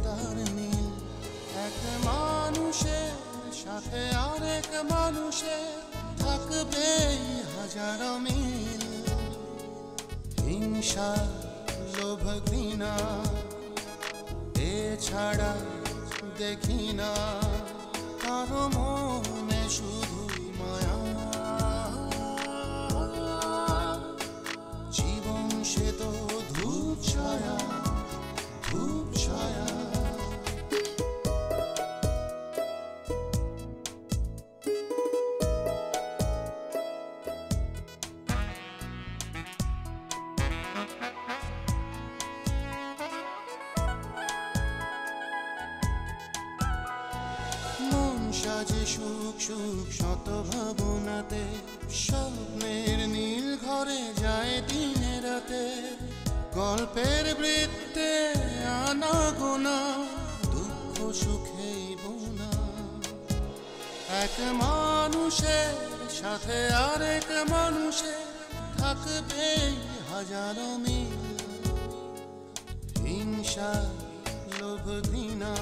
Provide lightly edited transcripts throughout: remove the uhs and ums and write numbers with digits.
তার নীল, এক মানুষের সাথে আরেক মানুষের থাকবে হাজারো মিল। হিংসা, লোভ, ঘৃণা এছাড়া দেখি না কারো মনে, শুধুই মায়া। জীবন সে তো ধূপ ছায়া, ধূপ ছায়া। সাজে সুখ সুখ শত ভাবনাতে, স্বপ্নের নীল ঘরে যায় দিনে রাতে। গল্পের বৃত্তে আনা গোনা, দুঃখ সুখেই বোনা। এক মানুষের সাথে আরেক মানুষের থাকবে হাজারো মিল। হিংসা, লোভ, ঘৃণা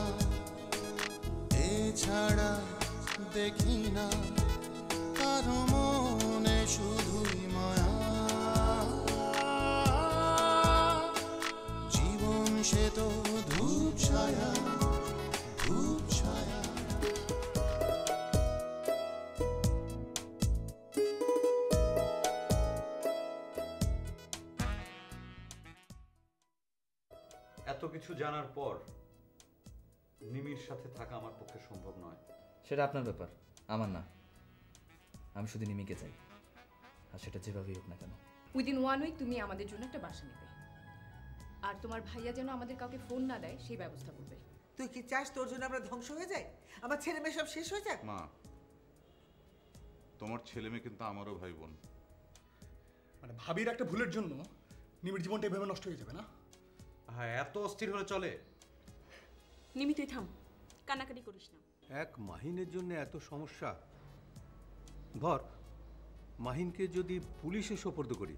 এছাড়া দেখি না কারো মনে, শুধুই মায়া। জীবন সে তো ধূপ ছায়া, ধূপ ছায়া। এত কিছু জানার পর নিমির সাথে থাকা আমার পক্ষে সম্ভব নয়। সেটা আপনার ব্যাপার, আমার না। আমি শুধু নিমিকে চাই, আর সেটা যেভাবেই হোক না কেন। উইদিন 1 উইক তুমি আমাদের জন্য একটা বাসা নেবে, আর তোমার ভাইয়া যেন আমাদের কাউকে ফোন না দেয় সেই ব্যবস্থা করবে। তুই কি চাস তোর জন্য আমরা ধ্বংস হয়ে যাই? আমার ছেলে মেয়ে সব শেষ হয়ে যাক? মা, তোমার ছেলে মেয়ে কিন্তু আমারও ভাই বোন। মানে ভাবির একটা ভুলের জন্য নিমির জীবনটা এভাবে নষ্ট হয়ে যাবে না? হ্যাঁ, এত অস্থির হলে চলে? নিমি তুই থাম, কান্নাকাটি করিস না। এক মাহিনের জন্য এত সমস্যা। ধর মাহিনকে যদি পুলিশে সোপর্দ করি,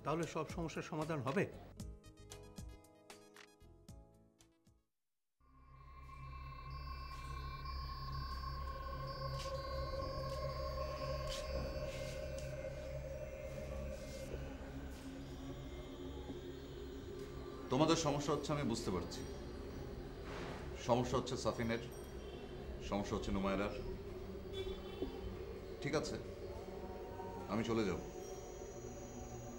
তাহলে সব সমস্যার সমাধান হবে। তোমাদের সমস্যা হচ্ছে আমি বুঝতে পারছি। সমস্যা হচ্ছে সাফিনের, সমস্যা হচ্ছে নুমায়রার। ঠিক আছে, আমি চলে যাব,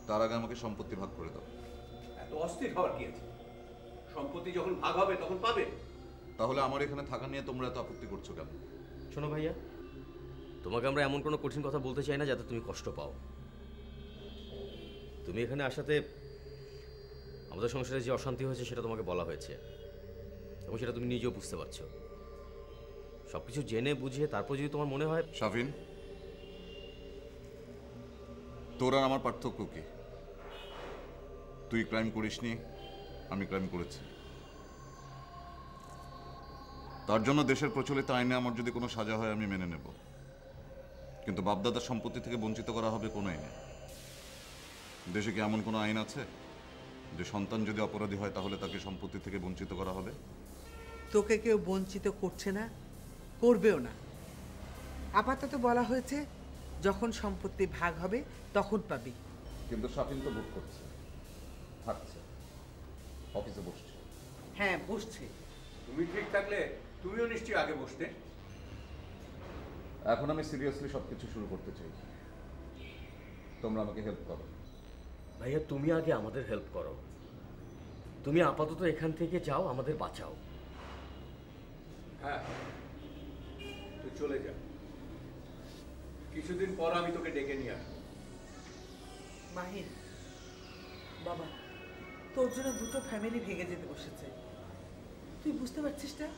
তার আগে আমাকে সম্পত্তি ভাগ করে দাও। এত অস্থির হওয়ার কি আছে? সম্পত্তি যখন ভাগ হবে তখন পাবে। তাহলে আমার এখানে থাকা নিয়ে তোমরা এত আপত্তি করছো কেন? শোনো ভাইয়া, তোমাকে আমরা এমন কোনো কঠিন কথা বলতে চাই না যাতে তুমি কষ্ট পাও। তুমি এখানে আসাতে আমাদের সংসারে যে অশান্তি হয়েছে সেটা তোমাকে বলা হয়েছে, এবং সেটা তুমি নিজেও বুঝতে পারছো। সব কিছু জেনে বুঝে তারপর যদি তোমার মনে হয়। শাফিন, তোর আর আমার পার্থক্য কি? তুই ক্রাইম করিসনি, আমি ক্রাইম করেছি। তার জন্য দেশের প্রচলিত আইনে আমার যদি কোনো সাজা হয় আমি মেনে নেব, কিন্তু বাপদাদার সম্পত্তি থেকে বঞ্চিত করা হবে কোন আইনে? দেশে কি এমন কোনো আইন আছে যে সন্তান যদি অপরাধী হয় তাহলে তাকে সম্পত্তি থেকে বঞ্চিত করা হবে? তোকে কেউ বঞ্চিত করছে না, করবেও না। আপাতত বলা হয়েছে যখন সম্পত্তি ভাগ হবে তখন পাবি। কিন্তু শাফিন তো ভোট করছে, থাকছে, অফিসে বসছে। হ্যাঁ, বসছে। তুমি ঠিক থাকলে তুমিও নিশ্চয়ই আগে বসতে। এখন আমি সিরিয়াসলি সবকিছু শুরু করতে চাই, তোমরা আমাকে হেল্প করো। ভাইয়া তুমি আগে আমাদের হেল্প করো। তুমি আপাতত এখান থেকে যাও, আমাদের বাঁচাও। হ্যাঁ, তুই চলে যা, কিছুদিন পর আমি তোকে ডেকে নিয়ে আসবো। মাহিন বাবা, তোর জন্য দুটো ফ্যামিলি ভেঙে যেতে বসেছে, তুই বুঝতে পারছিস না?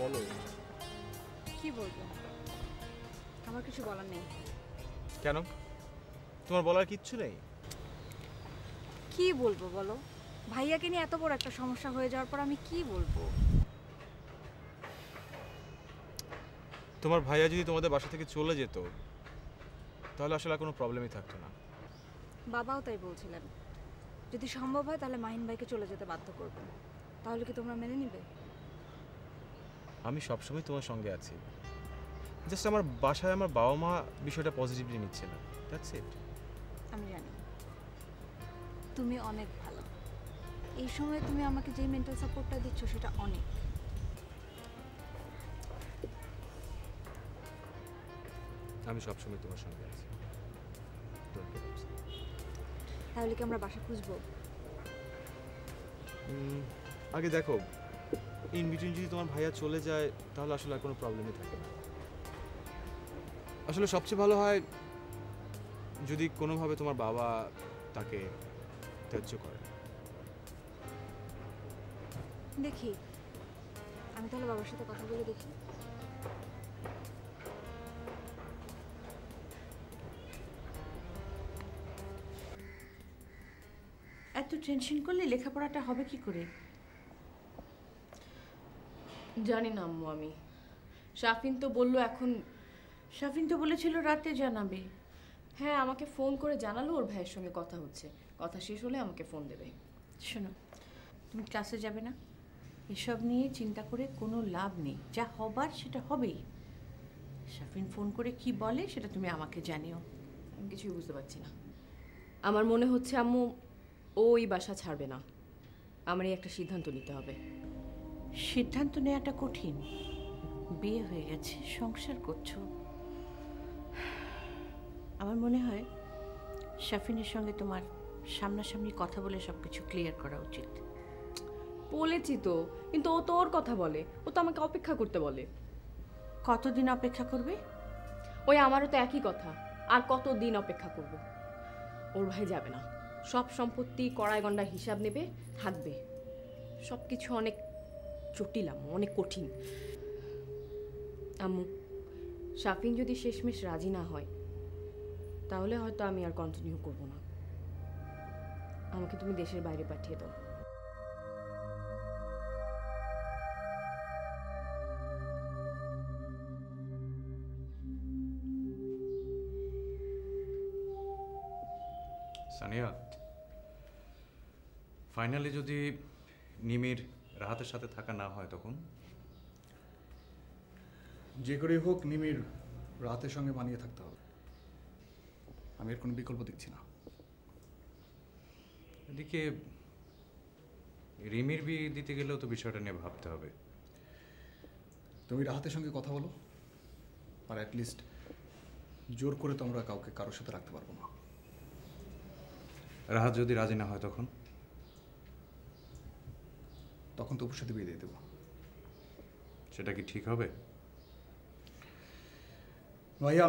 বলো। কি বলবো? আমার কিছু বলার নেই। কেন, তোমার বলার কিচ্ছু নেই? কি বলবো বলো? ভাইয়াকে নিয়ে এত বড় একটা সমস্যা হয়ে যাওয়ার পর আমি কি বলবো? তোমার ভাইয়া যদি তোমাদের বাসা থেকে চলে যেত তাহলে আসলে আর কোনো প্রবলেমই থাকতো না। বাবাও তাই বলছিলেন, যদি সম্ভব হয় তাহলে মাহিন ভাইকে চলে যেতে বাধ্য করবেন। তাহলে কি তোমরা মেনে নিবে? আমি সবসময় তোমার সঙ্গে আছি, জাস্ট আমার বাসায় আমার বাবা মা বিষয়টা পজিটিভলি নিচ্ছে না, দ্যাটস ইট। আমি জানি তুমি অনেক ভালো। এই সময় তুমি আমাকে যে মেন্টাল সাপোর্টটা দিচ্ছ সেটা অনেক। আমি সবসময় তোমার সঙ্গে আছি। তাহলে কি আমরা বাসা খুঁজবো? আগে দেখো, ইন বিটুইন যদি তোমার ভাইয়া চলে যায় তাহলে আসলে আর কোনো প্রবলেমই থাকে না। আসলে সবচেয়ে ভালো হয় যদি কোনোভাবে তোমার বাবা তাকে ত্যায্য করে। দেখি, আমি তাহলে বাবার সাথে কথা বলে দেখি। এত টেনশন করলে লেখাপড়াটা হবে কি করে? জানি না আম্মু আমি। শাফিন তো বলল এখন। শাফিন তো বলেছিল রাতে জানাবে। হ্যাঁ, আমাকে ফোন করে জানালো ওর ভাইয়ের সঙ্গে কথা হচ্ছে, কথা শেষ হলে আমাকে ফোন দেবে। শোনো, তুমি ক্লাসে যাবে না? এসব নিয়ে চিন্তা করে কোনো লাভ নেই, যা হবার সেটা হবেই। শাফিন ফোন করে কি বলে সেটা তুমি আমাকে জানিও। আমি কিছুই বুঝতে পারছি না। আমার মনে হচ্ছে আম্মু ও এই বাসা ছাড়বে না। আমারই একটা সিদ্ধান্ত নিতে হবে। সিদ্ধান্ত নেওয়াটা কঠিন, বিয়ে হয়ে গেছে, সংসার করছো। আমার মনে হয় শাফিনের সঙ্গে তোমার সামনাসামনি কথা বলে সব কিছু ক্লিয়ার করা উচিত। বলেছি তো, কিন্তু ও তো ওর কথা বলে, ও তো আমাকে অপেক্ষা করতে বলে। কতদিন অপেক্ষা করবে? ওই আমারও তো একই কথা, আর কতদিন অপেক্ষা করব? ওর ভাই যাবে না, সব সম্পত্তি কড়াই গন্ডার হিসাব নেবে, থাকবে। সব কিছু অনেক জটিল আম্মু, অনেক কঠিন। আম্মু, শাফিন যদি শেষমেশ রাজি না হয় তাহলে হয়তো আমি আর কন্টিনিউ করব না। আমাকে তুমি দেশের বাইরে পাঠিয়ে দাও। সানিয়া, ফাইনালি যদি নিমির রাহাতের সাথে থাকা না হয় তখন? যে করেই হোক নিমির রাতের সঙ্গে মানিয়ে থাকতে হবে। আমি এর কোনো বিকল্প দেখছি না। এদিকে রিমির বিয়ে দিতে গেলেও তো বিষয়টা নিয়ে ভাবতে হবে। তুমি রাহাতের সঙ্গে কথা বলো, আর অ্যাটলিস্ট জোর করে তো আমরা কাউকে কারোর সাথে রাখতে পারবো না। রাহাত যদি রাজি না হয় তখন? তখন তো ওর সাথে বিয়ে দিয়ে দেবো। সেটা কি ঠিক হবে? ভাইয়া,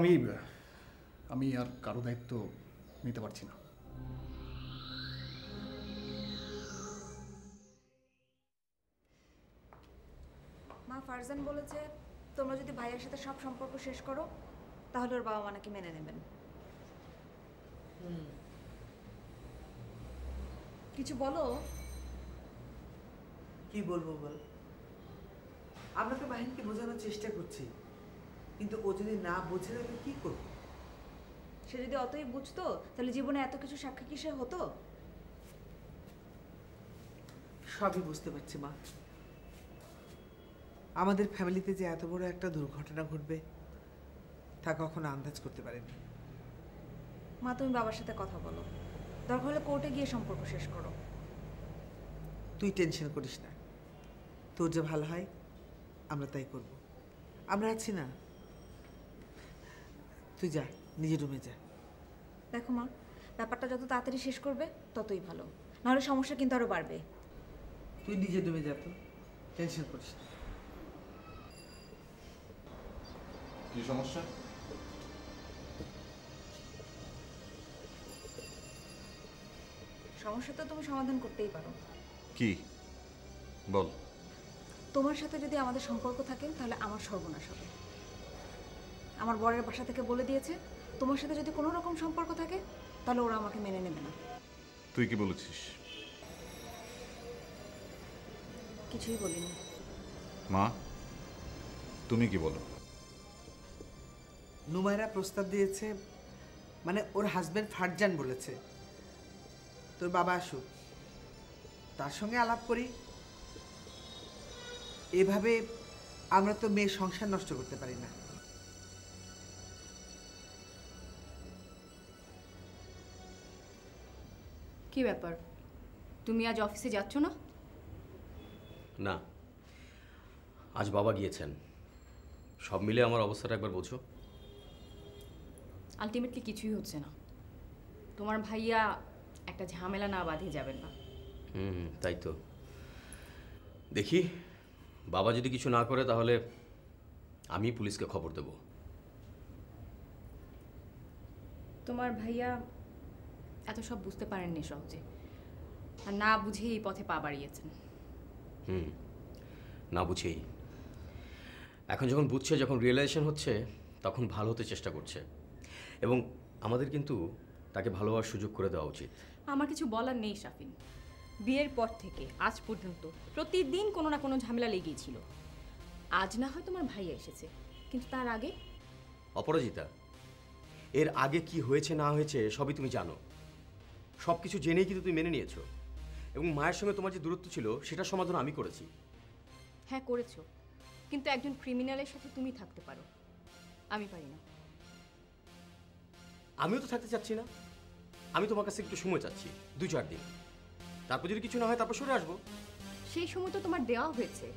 আমি আর কারো দায়িত্ব নিতে পারছি না। মা, ফারজান বলেছে তোমরা যদি ভাইয়ের সাথে সব সম্পর্ক শেষ করো তাহলে ওর বাবা মা নাকি মেনে নেবেন। কিছু বলো। কি বলবো বল? আমরা তো বাহিনীকে বোঝানোর চেষ্টা করছি, কিন্তু ও যদি না বোঝে তাহলে কি করবো? সে যদি অতই বুঝতো তাহলে জীবনে এত কিছু সাক্ষী কিসে হতো? সবই বুঝতে পারছি মা। আমাদের ফ্যামিলিতে যে এত বড় একটা দুর্ঘটনা ঘটবে তা কখনো আন্দাজ করতে পারিনি। মা, তুমি বাবার সাথে কথা বলো, দরকার হলে কোর্টে গিয়ে সম্পর্ক শেষ করো। তুই টেনশন করিস না, তোর যে ভালো হয় আমরা তাই করব। আমরা আছি না, তুই যা, নিজের রুমে যা। দেখো মা, ব্যাপারটা যত তাড়াতাড়ি শেষ করবে ততই ভালো, নাহলে সমস্যা কিন্তু আরো বাড়বে। তুই নিজের রুমে যা, তো টেনশন করিস না। কি সমস্যা? সমস্যা তো তুমি সমাধান করতেই পারো। কি বল? তোমার সাথে যদি আমাদের সম্পর্ক থাকে তাহলে আমার সর্বনাশ হবে। আমার বরের বাসা থেকে বলে দিয়েছে তোমার সাথে যদি কোনো রকম সম্পর্ক থাকে তাহলে ওরা আমাকে মেনে নেবে না। তুই কি বলেছিস? কিছুই বলিনি। মা, তুমি কি বলো? নুমাইরা প্রস্তাব দিয়েছে, মানে ওর হাজবেন্ড ফারজান বলেছে তোর বাবা আসুক, তার সঙ্গে আলাপ করি। এভাবে আমরা তো মেয়ের সংসার নষ্ট করতে পারি না। কি ব্যাপার, তুমি আজ অফিসে যাচ্ছ না? না, আজ বাবা গিয়েছেন। সব মিলে আমার অবস্থাটা একবার বোঝো। আলটিমেটলি কিছুই হচ্ছে না। তোমার ভাইয়া একটা ঝামেলা না বাঁধে যাবেন না। তাই তো দেখি, বাবা যদি কিছু না করে তাহলে আমি পুলিশকে খবর দেব। তোমার ভাইয়া এত সব বুঝতে পারেননি সহজে, আর না বুঝেই এই পথে পা বাড়িয়েছেন। না বুঝেই। এখন যখন বুঝছে, যখন রিয়েলাইজেশন হচ্ছে, তখন ভালো হতে চেষ্টা করছে। এবং আমাদের কিন্তু তাকে ভালোবাসার সুযোগ করে দেওয়া উচিত। আমার কিছু বলার নেই শাফিন। বিয়ের পর থেকে আজ পর্যন্ত প্রতিদিন কোনো না কোনো ঝামেলা লেগেই ছিল। আজ না হয় তোমার ভাইয়া এসেছে, কিন্তু তার আগে? অপরাজিতা, এর আগে কি হয়েছে না হয়েছে সবই তুমি জানো। সব কিছু জেনেই কিন্তু তুমি মেনে নিয়েছো। এবং মায়ের সঙ্গে তোমার যে দূরত্ব ছিল সেটার সমাধান আমি করেছি। হ্যাঁ করেছো, কিন্তু একজন ক্রিমিনালের সাথে তুমি থাকতে পারো, আমি পারি না। আমিও তো থাকতে চাচ্ছি না। আমি তোমার কাছে একটু সময় চাচ্ছি, 2-4 দিন। তারপর যদি কিছু না হয় তারপর সরে আসবো। সেই সময় তো তোমার দেওয়া হয়েছে।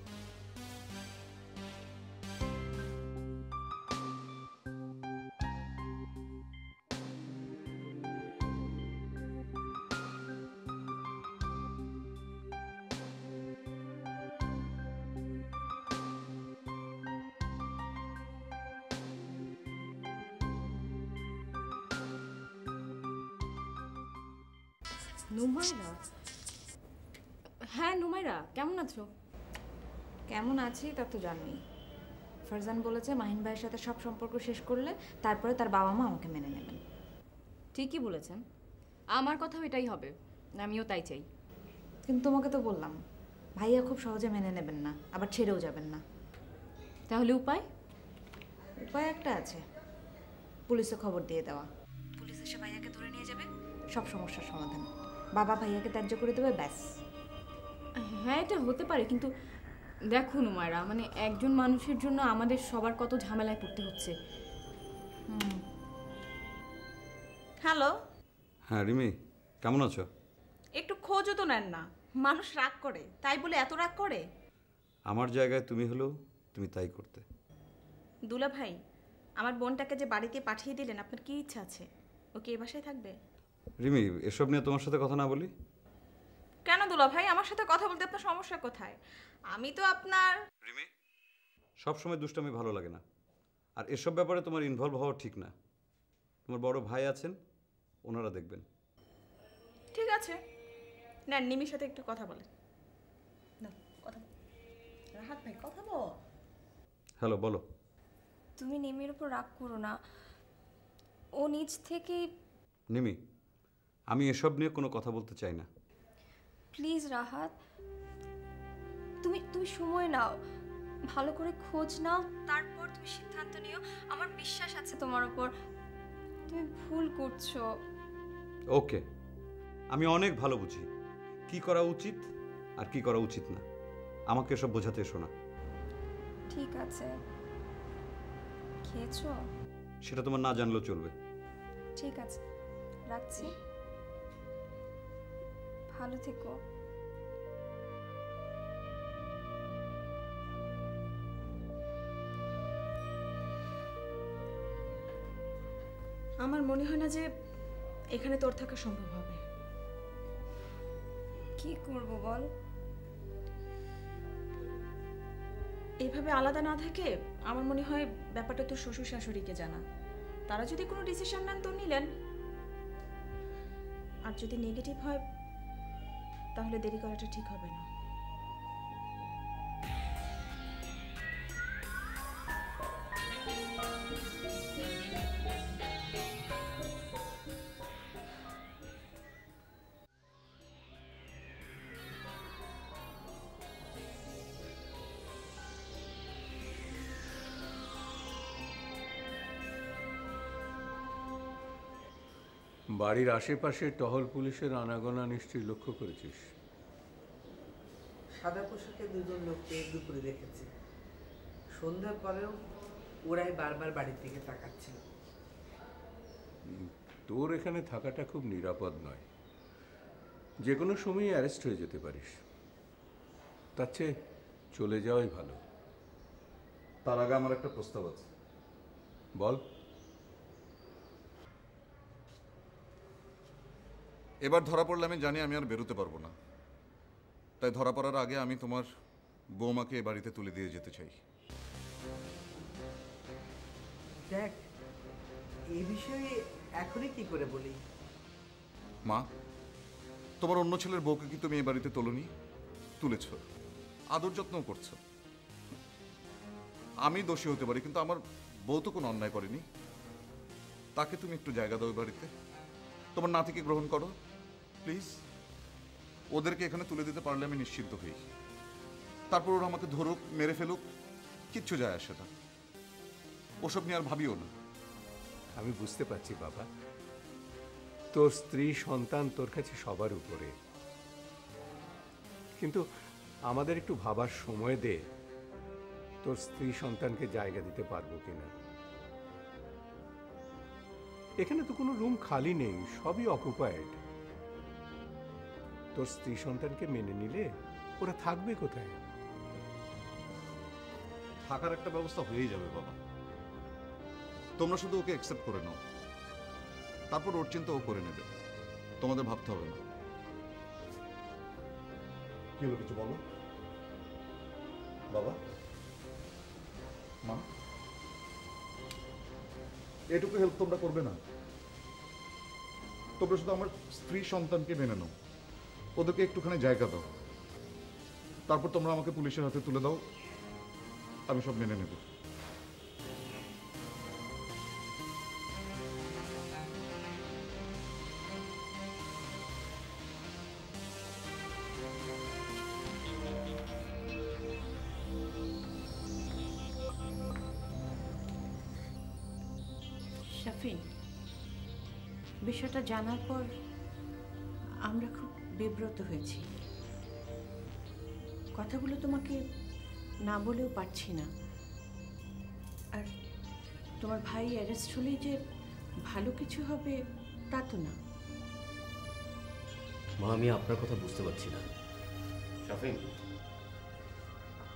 নুমাইরা? হ্যাঁ নুমাইরা, কেমন আছো? কেমন আছি তা তো জানোই। ফারজান বলেছে মাহিন ভাইয়ের সাথে সব সম্পর্ক শেষ করলে তারপরে তার বাবা মা আমাকে মেনে নেবেন। ঠিকই বলেছেন, আমার কথাও এটাই হবে, আমিও তাই চাই। কিন্তু তোমাকে তো বললাম ভাইয়া খুব সহজে মেনে নেবেন না, আবার ছেড়েও যাবেন না। তাহলে উপায়? উপায় একটা আছে, পুলিশে খবর দিয়ে দেওয়া। পুলিশ এসে ভাইয়াকে ধরে নিয়ে যাবে, সব সমস্যার সমাধান। বাবা ভাইয়াকে ত্যায্য করে দেবে, ব্যাস। হ্যাঁ এটা হতে পারে, কিন্তু দেখো নুমাইরা, মানে একজন মানুষের জন্য আমাদের সবার কত ঝামেলায় পড়তে হচ্ছে। হ্যালো। হ্যাঁ রিমি, কেমন আছো? একটু খোঁজও তো নেন না, মানুষ রাগ করে, তাই বলে এত রাগ করে? আমার জায়গায় তুমি হলেও তুমি তাই করতে। দুলা ভাই, আমার বোনটাকে যে বাড়িতে পাঠিয়ে দিলেন, আপনার কি ইচ্ছা আছে? ও কি এই বাসায় থাকবে? রিমি, এসব নিয়ে তোমার সাথে কথা না বলি? কেন দুলা ভাই, আমার সাথে কথা বলতে আপনার সমস্যা কোথায়? আমি তো আপনার... রিমি, সব সময় দুষ্টামি ভালো লাগে না, আর এসব ব্যাপারে তোমার ইনভলভ হওয়া ঠিক না। তোমার বড় ভাই আছেন, ওনারা দেখবেন। ঠিক আছে, না নিমির সাথে একটু কথা বলেন। না কথা রাহাত ভাই, কথা বল। হ্যালো, বলো। তুমি নিমির উপর রাগ করো না, ও নিজ থেকেই... নিমি, আমি এসব নিয়ে কোনো কথা বলতে চাই না। প্লিজ রাহাত, তুমি তুমি সময় নাও, ভালো করে খোঁজ নাও, তারপর তুমি সিদ্ধান্ত নিও। আমার বিশ্বাস আছে তোমার উপর, তুমি ভুল করছো। ওকে, আমি অনেক ভালো বুঝি কি করা উচিত আর কি করা উচিত না। আমাকে এসব বোঝাতে এসো না। ঠিক আছে, খেয়েছো? সেটা তোমার না জানলেও চলবে। ঠিক আছে, রাখছি, ভালো থেকো। আমার মনে হয় না যে এখানে তোর থাকা সম্ভব হবে। কি করব বল? এইভাবে আলাদা না থেকে আমার মনে হয় ব্যাপারটা তোর শ্বশুর শাশুড়িকে জানা। তারা যদি কোনো ডিসিশন নেন তো নিলেন, আর যদি নেগেটিভ হয় তাহলে দেরি করাটা ঠিক হবে না। বাড়ির আশেপাশে টহল পুলিশের আনাগোনা নিশ্চয়ই লক্ষ্য করেছিস। সাদা পোশাকে দুজন লোককে দুপুরে দেখেছি। সন্ধ্যার পরেও ওরাই বারবার বাড়ির দিকে তাকাচ্ছিল। তোর এখানে থাকাটা খুব নিরাপদ নয়, যে কোনো সময়ই অ্যারেস্ট হয়ে যেতে পারিস। তার চেয়ে চলে যাওয়াই ভালো। তার আগে আমার একটা প্রস্তাব আছে। বল। এবার ধরা পড়লে আমি জানি আমি আর বেরোতে পারবো না, তাই ধরা পড়ার আগে আমি তোমার বৌমাকে এ বাড়িতে তুলে দিয়ে যেতে চাই। দেখ, এই বিষয়ে এখনই কি করে বলি? মা, তোমার অন্য ছেলের বউকে কি তুমি এ বাড়িতে তোলনি? তুলেছ, আদর যত্নও করছো। আমি দোষী হতে পারি, কিন্তু আমার বউ তো কোনো অন্যায় করেনি। তাকে তুমি একটু জায়গা দাও বাড়িতে, তোমার নাতিকে গ্রহণ করো প্লিজ। ওদেরকে এখানে তুলে দিতে পারলে আমি নিশ্চিন্ত হই। তারপর ওরা আমাকে ধরুক, মেরে ফেলুক, কিচ্ছু যায় আসে না। ওসব নিয়ে আর ভাবিও না। আমি বুঝতে পারছি বাবা, তোর স্ত্রী সন্তান তোর কাছে সবার উপরে, কিন্তু আমাদের একটু ভাবার সময় দে, তোর স্ত্রী সন্তানকে জায়গা দিতে পারবো কিনা। এখানে তো কোনো রুম খালি নেই, সবই অকুপায়েড। তোর স্ত্রী সন্তানকে মেনে নিলে ওরা থাকবে কোথায়? থাকার একটা ব্যবস্থা হয়েই যাবে বাবা, তোমরা শুধু ওকে অ্যাকসেপ্ট করে নাও, তারপর ওর চিন্তা ও করে নেবে, তোমাদের ভাবতে হবে না। কি হলো, কিছু বলো বাবা? মা, এটুকু হেল্প তোমরা করবে না? তোমরা শুধু আমার স্ত্রী সন্তানকে মেনে নাও, ওদেরকে একটুখানি জায়গা দাও, তারপর তোমরা আমাকে পুলিশের হাতে তুলে দাও, আমি সব মেনে নেব। শাফিন, বিষয়টা জানার পর আমরা খুব বিব্রত হয়েছি। কথাগুলো তোমাকে না বলেও পারছি না। আর তোমার ভাই অ্যারেস্ট হলেই যে ভালো কিছু হবে তা তো না। মা, আমি আপনার কথা বুঝতে পারছি না। শাফিন,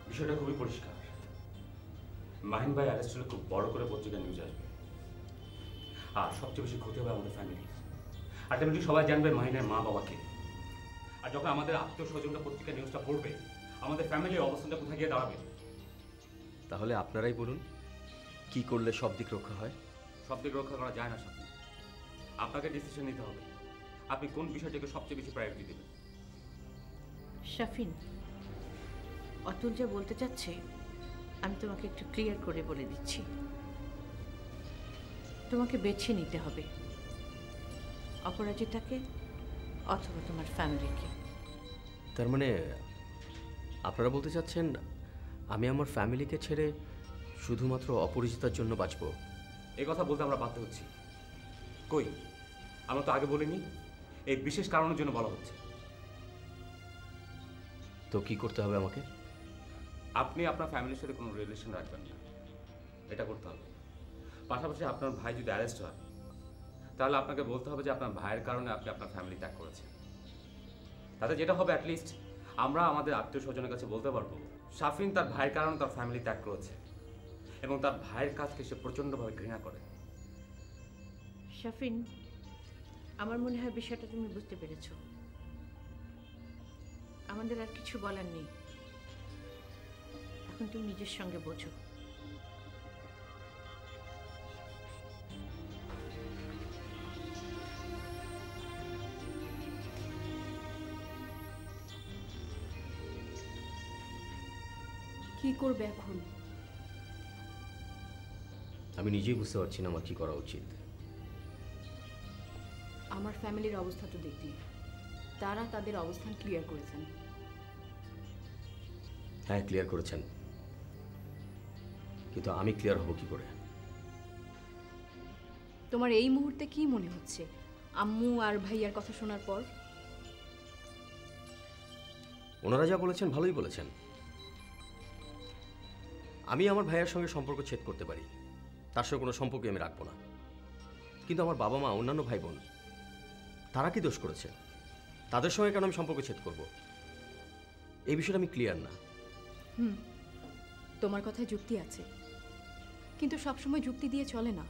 বিষয়টা খুবই পরিষ্কার। মাহিন ভাই অ্যারেস্ট হলে খুব বড় করে পত্রিকা নিউজ আসবে, আর সবচেয়ে বেশি ক্ষতি হবে আমাদের ফ্যামিলি। আলটিমেটলি সবাই জানবে মাহিনের মা বাবাকে। আর যখন আমাদের আত্মীয় স্বজনরা পত্রিকা নিউজটা পড়বে, আমাদের ফ্যামিলির অবস্থানটা কোথায় গিয়ে দাঁড়াবে? তাহলে আপনারাই বলুন, কি করলে সব দিক রক্ষা হয়? সব দিক রক্ষা করা যায় না শাফিন, আপনাকে ডিসিশন নিতে হবে। আপনি কোন বিষয়টাকে সবচেয়ে বেশি প্রায়োরিটি দেবেন? শাফিন, অতুল যা বলতে চাচ্ছে আমি তোমাকে একটু ক্লিয়ার করে বলে দিচ্ছি। তোমাকে বেছে নিতে হবে, অপরাজিতাকে অথবা তোমার ফ্যামিলিকে। তার মানে আপনারা বলতে চাচ্ছেন আমি আমার ফ্যামিলিকে ছেড়ে শুধুমাত্র অপরিচিতার জন্য বাঁচব? এই কথা বলতে আমরা বাধ্য হচ্ছি। কই, আমরা তো আগে বলিনি? এই বিশেষ কারণের জন্য বলা হচ্ছে। তো কি করতে হবে আমাকে? আপনি আপনার ফ্যামিলির সাথে কোনো রিলেশন রাখবেন না, এটা করতে হবে। পাশাপাশি আপনার ভাই যদি অ্যারেস্ট হয়, তাহলে আপনাকে বলতে হবে যে আপনার ভাইয়ের কারণে আপনি আপনার ফ্যামিলি ত্যাগ করেছেন। তাতে যেটা হবে, অ্যাটলিস্ট আমরা আমাদের আত্মীয় স্বজনের কাছে বলতে পারবো শাফিন তার ভাইয়ের কারণে তার ফ্যামিলি ত্যাগ করেছে এবং তার ভাইয়ের কাজকে সে প্রচণ্ডভাবে ঘৃণা করে। শাফিন, আমার মনে হয় বিষয়টা তুমি বুঝতে পেরেছো। আমাদের আর কিছু বলার নেই, এখন তুমি নিজের সঙ্গে বোঝো। কি করবে এখন? আমি নিজেই বুঝতে পারছি না আমার কি করা উচিত। আমার ফ্যামিলির অবস্থা তো দেখলি, তারা তাদের অবস্থান ক্লিয়ার করেছেন। হ্যাঁ, ক্লিয়ার করেছেন, কিন্তু আমি ক্লিয়ার হব কি করে? তোমার এই মুহূর্তে কি মনে হচ্ছে আম্মু আর ভাইয়ার কথা শোনার পর? ওনারা যা বলেছেন ভালোই বলেছেন। আমি আমার ভাইয়ের সঙ্গে সম্পর্ক ছেদ করতে পারি, তার সঙ্গে কোনো সম্পর্ক আমি রাখবো না, কিন্তু আমার বাবা মা, অন্যান্য ভাই বোন, তারা কি দোষ করেছে? তাদের সঙ্গে কেন আমি সম্পর্ক ছেদ করব? এই বিষয়টা আমি ক্লিয়ার না। তোমার কথায় যুক্তি আছে, কিন্তু সবসময় যুক্তি দিয়ে চলে না,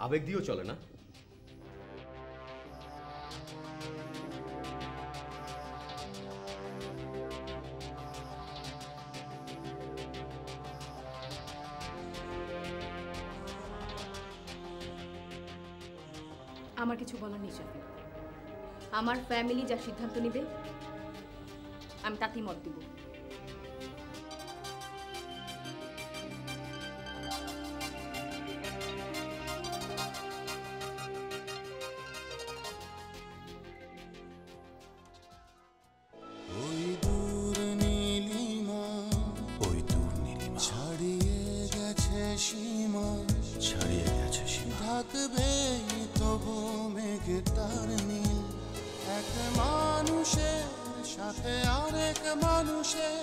আবেগ দিয়েও চলে না। আমার কিছু বলার নেই শাফিন। আমার ফ্যামিলি যা সিদ্ধান্ত নেবে আমি তাতেই মত দিব। ওই দূর নীলিমা, ওই দূর নীলিমা ছাড়িয়ে গেছে সীমা, ছাড়িয়ে গেছে সীমা, থাকবে তবু মেঘে তার নীল। এক মানুষের সাথে আরেক মানুষের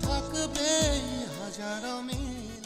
থাকবে হাজারো মিল।